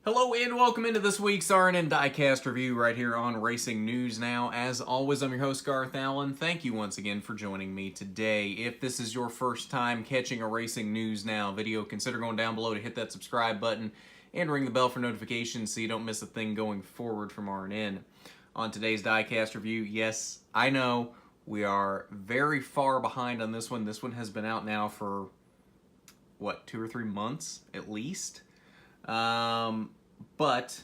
Hello and welcome into this week's RNN Diecast review right here on Racing News Now. As always, I'm your host Garth Allen. Thank you once again for joining me today. If this is your first time catching a Racing News Now video, consider going down below to hit that subscribe button and ring the bell for notifications so you don't miss a thing going forward from RNN. On today's Diecast review, yes, I know we are very far behind on this one. This one has been out now for, what, 2 or 3 months at least? But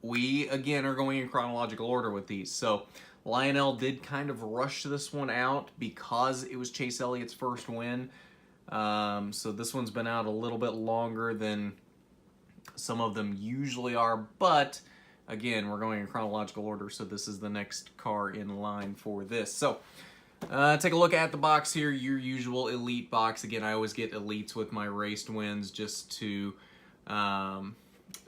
we, again, are going in chronological order with these. So Lionel did kind of rush this one out because it was Chase Elliott's first win. So this one's been out a little bit longer than some of them usually are. But, again, we're going in chronological order, so this is the next car in line for this. So take a look at the box here, your usual Elite box. Again, I always get Elites with my raced wins just to...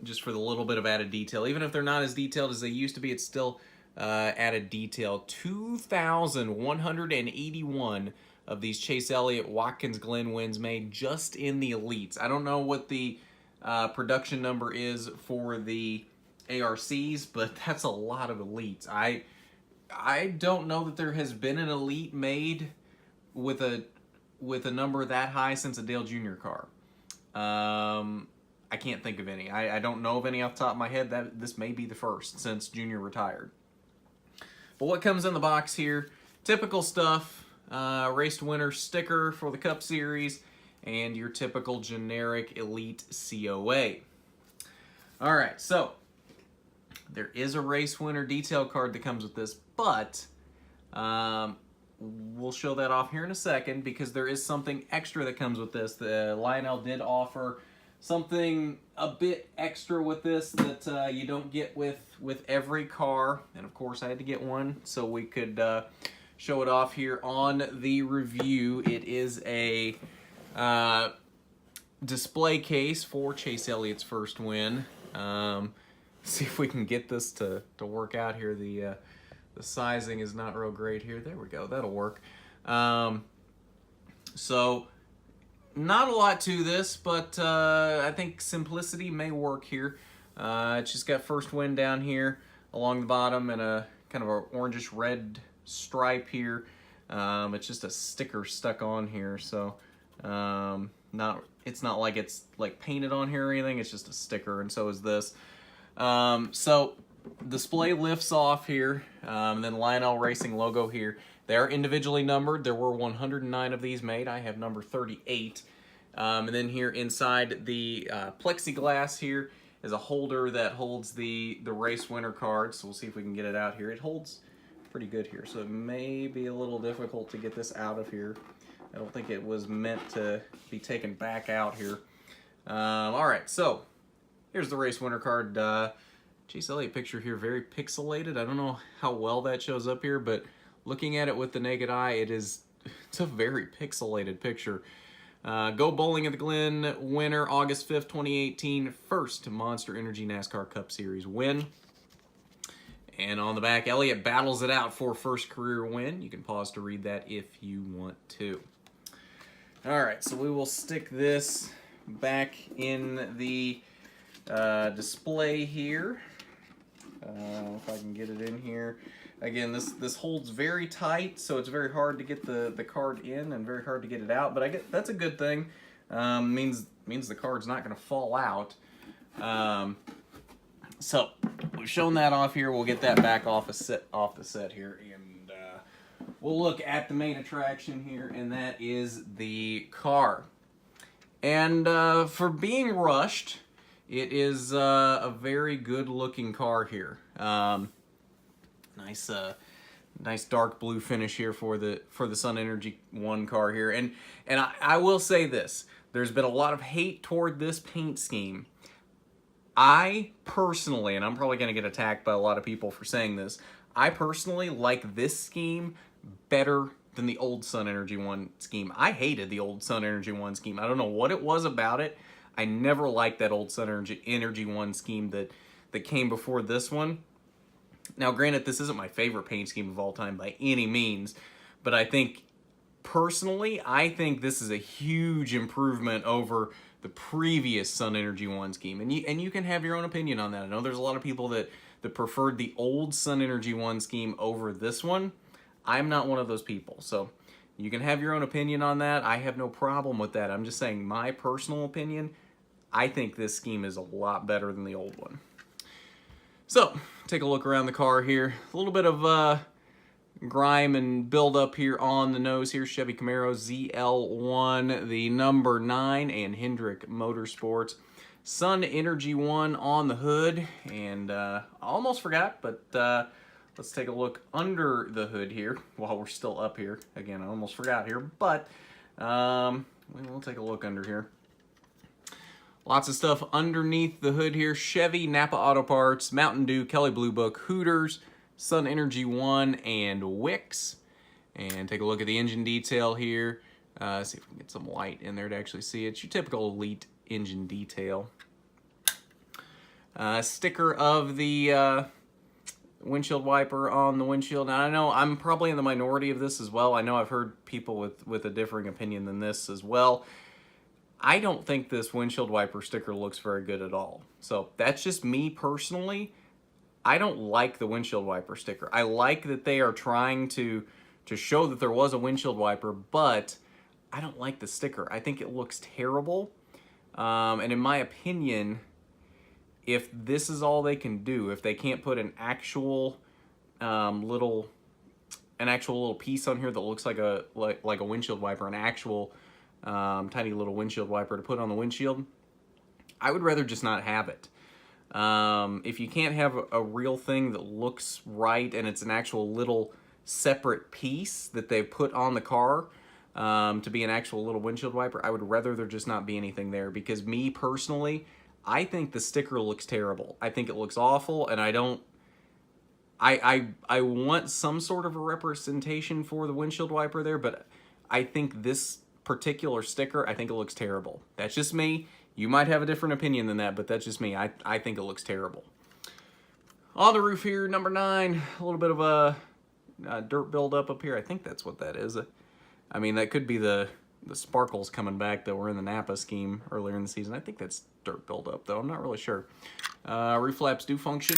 just for the little bit of added detail. Even if they're not as detailed as they used to be, it's still added detail. 2,181 of these Chase Elliott Watkins Glen wins made just in the Elites. I don't know what the production number is for the ARCs, but that's a lot of Elites. I don't know that there has been an Elite made with a number that high since a Dale Jr. car. I can't think of any. I don't know of any off the top of my head. This may be the first since Junior retired. But what comes in the box here? Typical stuff. Raced winner sticker for the Cup Series and your typical generic Elite COA. Alright, so there is a race winner detail card that comes with this, but we'll show that off here in a second because there is something extra that comes with this. The Lionel did offer something a bit extra with this that you don't get with every car. And of course I had to get one so we could show it off here on the review. It is a display case for Chase Elliott's first win. See if we can get this to work out here. The sizing is not real great here. There we go, that'll work. So not a lot to this, but I think simplicity may work here. It's just got first win down here along the bottom and a kind of a orangish red stripe here. It's just a sticker stuck on here, so it's not like it's like painted on here or anything. It's just a sticker, and so is this. So display lifts off here, and then Lionel Racing logo here. They are individually numbered. There were 109 of these made. I have number 38. And then here inside the plexiglass here is a holder that holds the race winner card. So we'll see if we can get it out here. It holds pretty good here, so it may be a little difficult to get this out of here. I don't think it was meant to be taken back out here. All right, so here's the race winner card. Chase Elliott picture here, very pixelated. I don't know how well that shows up here, but looking at it with the naked eye, it's a very pixelated picture. Go Bowling at the Glen winner, August 5th, 2018, first Monster Energy NASCAR Cup Series win. And on the back, Elliott battles it out for first career win. You can pause to read that if you want to. All right, so we will stick this back in the display here. If I can get it in here. Again, this holds very tight, so it's very hard to get the card in and very hard to get it out. But that's a good thing. Means the card's not going to fall out. So we've shown that off here. We'll get that back off the set here, and we'll look at the main attraction here, and that is the car. And for being rushed, it is a very good-looking car here. Nice dark blue finish here for the SunEnergy1 car here. And I will say this. There's been a lot of hate toward this paint scheme. I personally, and I'm probably going to get attacked by a lot of people for saying this, I personally like this scheme better than the old SunEnergy1 scheme. I hated the old SunEnergy1 scheme. I don't know what it was about it. I never liked that old SunEnergy1 scheme that came before this one. Now, granted, this isn't my favorite paint scheme of all time by any means, but I think, personally, I think this is a huge improvement over previous SunEnergy1 scheme, and you can have your own opinion on that. I know there's a lot of people that preferred the old SunEnergy1 scheme over this one. I'm not one of those people, so you can have your own opinion on that. I have no problem with that. I'm just saying my personal opinion. I think this scheme is a lot better than the old one. So, take a look around the car here. A little bit of grime and build up here on the nose here. Chevy Camaro ZL1, the number 9, and Hendrick Motorsports. SunEnergy1 on the hood, and I almost forgot, but let's take a look under the hood here while we're still up here. Again, I almost forgot here, but we'll take a look under here. Lots of stuff underneath the hood here. Chevy, Napa Auto Parts, Mountain Dew, Kelley Blue Book, Hooters, SunEnergy1, and Wix. And take a look at the engine detail here. See if we can get some light in there to actually see it. It's your typical Elite engine detail. Sticker of the windshield wiper on the windshield. Now, I know I'm probably in the minority of this as well. I know I've heard people with a differing opinion than this as well. I don't think this windshield wiper sticker looks very good at all. So that's just me personally. I don't like the windshield wiper sticker. I like that they are trying to show that there was a windshield wiper, but I don't like the sticker. I think it looks terrible. And in my opinion, if this is all they can do, if they can't put an actual little piece on here that looks like a windshield wiper, an actual tiny little windshield wiper to put on the windshield, I would rather just not have it. If you can't have a real thing that looks right and it's an actual little separate piece that they've put on the car to be an actual little windshield wiper, I would rather there just not be anything there, because me personally, I think the sticker looks terrible. I think it looks awful, and I want some sort of a representation for the windshield wiper there, but I think this particular sticker, I think it looks terrible. That's just me. You might have a different opinion than that, but that's just me. I think it looks terrible. On the roof here, number 9, a little bit of a dirt buildup up here. I think that's what that is. I mean, that could be the sparkles coming back that were in the Napa scheme earlier in the season. I think that's dirt buildup, though. I'm not really sure. Roof flaps do function.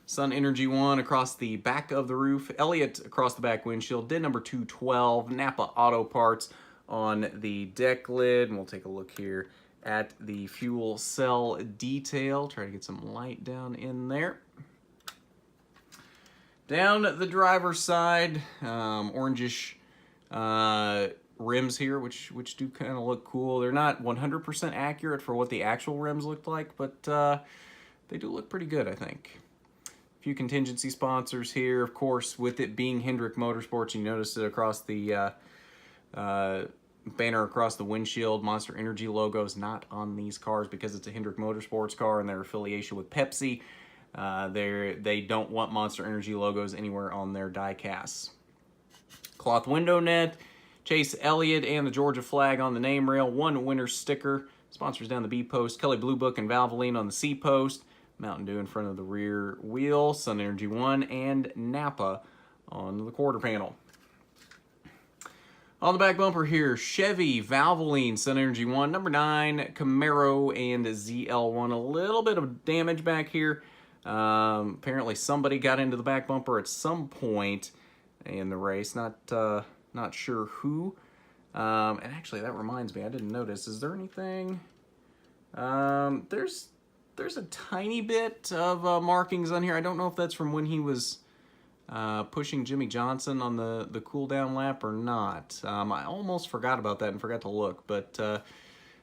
SunEnergy1 across the back of the roof. Elliott across the back windshield. Did number 212. Napa Auto Parts on the deck lid. And we'll take a look here at the fuel cell detail. Try to get some light down in there. Down the driver's side, orangish rims here, which do kind of look cool. They're not 100% accurate for what the actual rims looked like, but they do look pretty good, I think. A few contingency sponsors here, of course, with it being Hendrick Motorsports. You notice it across the banner across the windshield. Monster Energy logo is not on these cars because it's a Hendrick Motorsports car and their affiliation with Pepsi. They don't want Monster Energy logos anywhere on their diecasts. Cloth window net, Chase Elliott and the Georgia flag on the name rail. 1 winner sticker. Sponsors down the B post. Kelley Blue Book and Valvoline on the C post. Mountain Dew in front of the rear wheel. SunEnergy1 and Napa on the quarter panel. On the back bumper here, Chevy, Valvoline, SunEnergy1, number 9, Camaro, and ZL1. A little bit of damage back here. Apparently somebody got into the back bumper at some point in the race. Not sure who. And actually, that reminds me, I didn't notice. Is there anything? There's a tiny bit of markings on here. I don't know if that's from when he was pushing Jimmy Johnson on the cool down lap or not. I almost forgot about that and forgot to look, but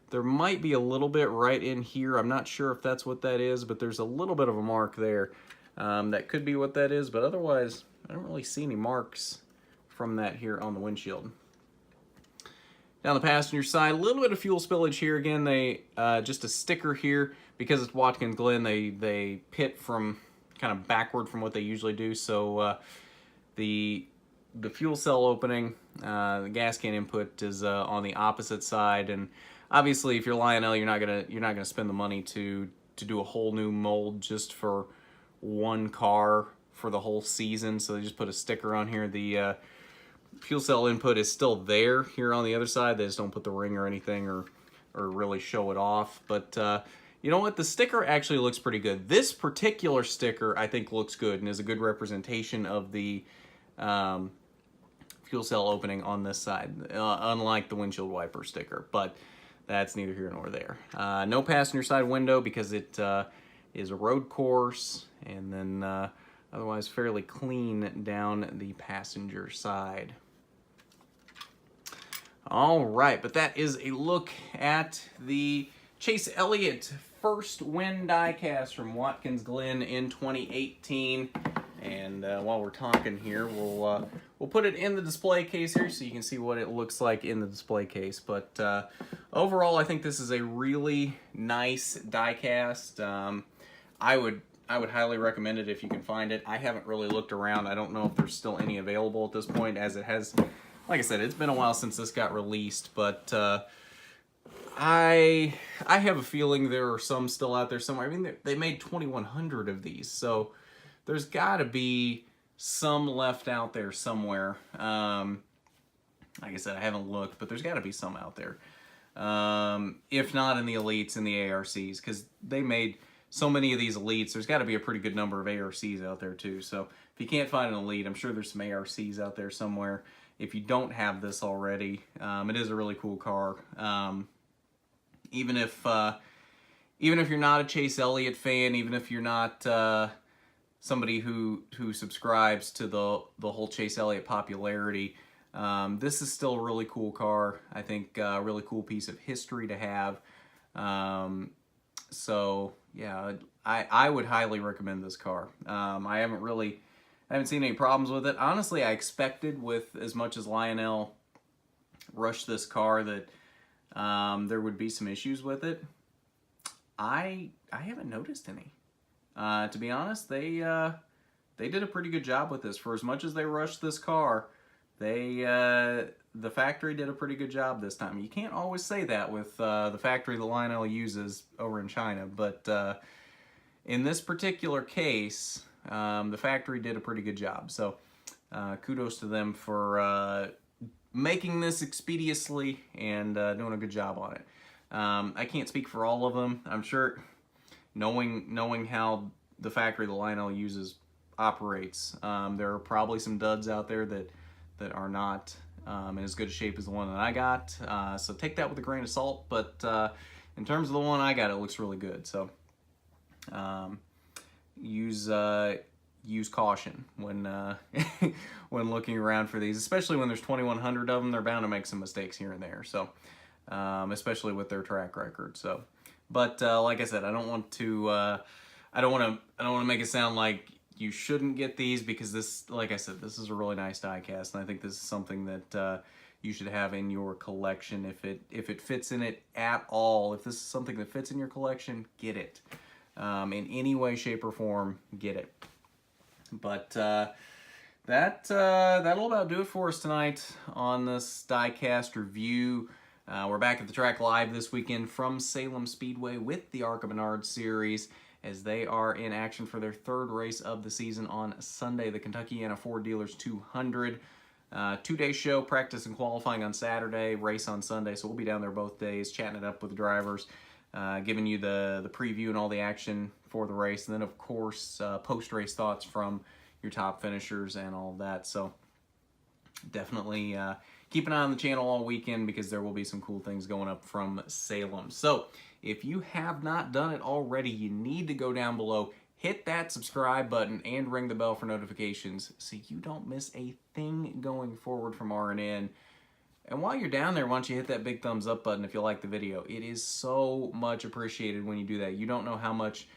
there might be a little bit right in here. I'm not sure if that's what that is, but there's a little bit of a mark there. That could be what that is, but otherwise, I don't really see any marks from that here on the windshield. Down the passenger side, a little bit of fuel spillage here. Again, they just a sticker here. Because it's Watkins Glen, they pit from kind of backward from what they usually do. So the fuel cell opening, the gas can input is on the opposite side. And obviously, if you're Lionel, you're not gonna spend the money to do a whole new mold just for one car for the whole season. So they just put a sticker on here. The fuel cell input is still there here on the other side. They just don't put the ring or anything or or really show it off. But you know what? The sticker actually looks pretty good. This particular sticker, I think, looks good and is a good representation of the fuel cell opening on this side, unlike the windshield wiper sticker. But that's neither here nor there. No passenger side window because it is a road course, and then otherwise fairly clean down the passenger side. All right, but that is a look at the Chase Elliott first win diecast from Watkins Glen in 2018. And while we're talking here, we'll put it in the display case here so you can see what it looks like in the display case. But overall, I think this is a really nice diecast. I would highly recommend it if you can find it. I haven't really looked around. I don't know if there's still any available at this point, as it has, like I said, it's been a while since this got released, but I have a feeling there are some still out there somewhere. I mean, they made 2,100 of these, so there's got to be some left out there somewhere. Like I said, I haven't looked, but there's got to be some out there. If not in the Elites, in the ARCs, because they made so many of these Elites, there's got to be a pretty good number of ARCs out there too. So if you can't find an Elite, I'm sure there's some ARCs out there somewhere. If you don't have this already, it is a really cool car. Even if you're not a Chase Elliott fan, even if you're not somebody who subscribes to the whole Chase Elliott popularity, this is still a really cool car. I think a really cool piece of history to have. So yeah, I would highly recommend this car. I haven't seen any problems with it. Honestly, I expected, with as much as Lionel rushed this car, that there would be some issues with it. I haven't noticed any. To be honest, they did a pretty good job with this. For as much as they rushed this car, the factory did a pretty good job this time. You can't always say that with the factory that Lionel uses over in China, but in this particular case, the factory did a pretty good job. So kudos to them for making this expeditiously and doing a good job on it. I can't speak for all of them. I'm sure, knowing how the factory that Lionel uses operates, there are probably some duds out there that are not in as good a shape as the one that I got. So take that with a grain of salt. But in terms of the one I got, it looks really good. So use caution when when looking around for these, especially when there's 2,100 of them. They're bound to make some mistakes here and there. So especially with their track record. So, but like I said, I don't want to make it sound like you shouldn't get these, because this, like I said, this is a really nice diecast, and I think this is something that you should have in your collection if it fits in it at all. If this is something that fits in your collection, get it. In any way, shape, or form, get it. But that'll about do it for us tonight on this diecast review. We're back at the track live this weekend from Salem Speedway with the ARCA Menard Series, as they are in action for their third race of the season on Sunday, the Kentuckiana Ford Dealers 200. Two-day show, practice and qualifying on Saturday, race on Sunday. So we'll be down there both days, chatting it up with the drivers, giving you the preview and all the action for the race. And then, of course, post-race thoughts from your top finishers and all of that. So definitely keep an eye on the channel all weekend, because there will be some cool things going up from Salem. So if you have not done it already, you need to go down below, hit that subscribe button, and ring the bell for notifications so you don't miss a thing going forward from RNN. And while you're down there, why don't you hit that big thumbs up button if you like the video. It is so much appreciated when you do that. You don't know how much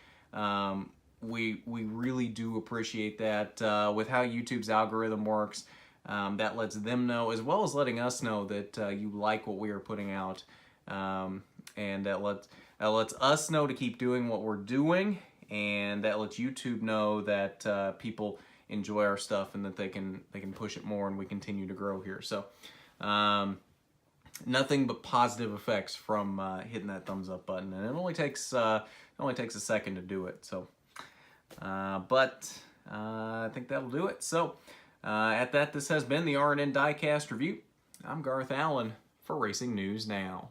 we really do appreciate that. With how YouTube's algorithm works, that lets them know, as well as letting us know, that you like what we are putting out. And that lets us know to keep doing what we're doing, and that lets YouTube know that people enjoy our stuff and that they can push it more and we continue to grow here. So nothing but positive effects from hitting that thumbs up button, and it only takes a second to do it. So I think that'll do it. So this has been the RNN Diecast Review. I'm Garth Allen for Racing News Now.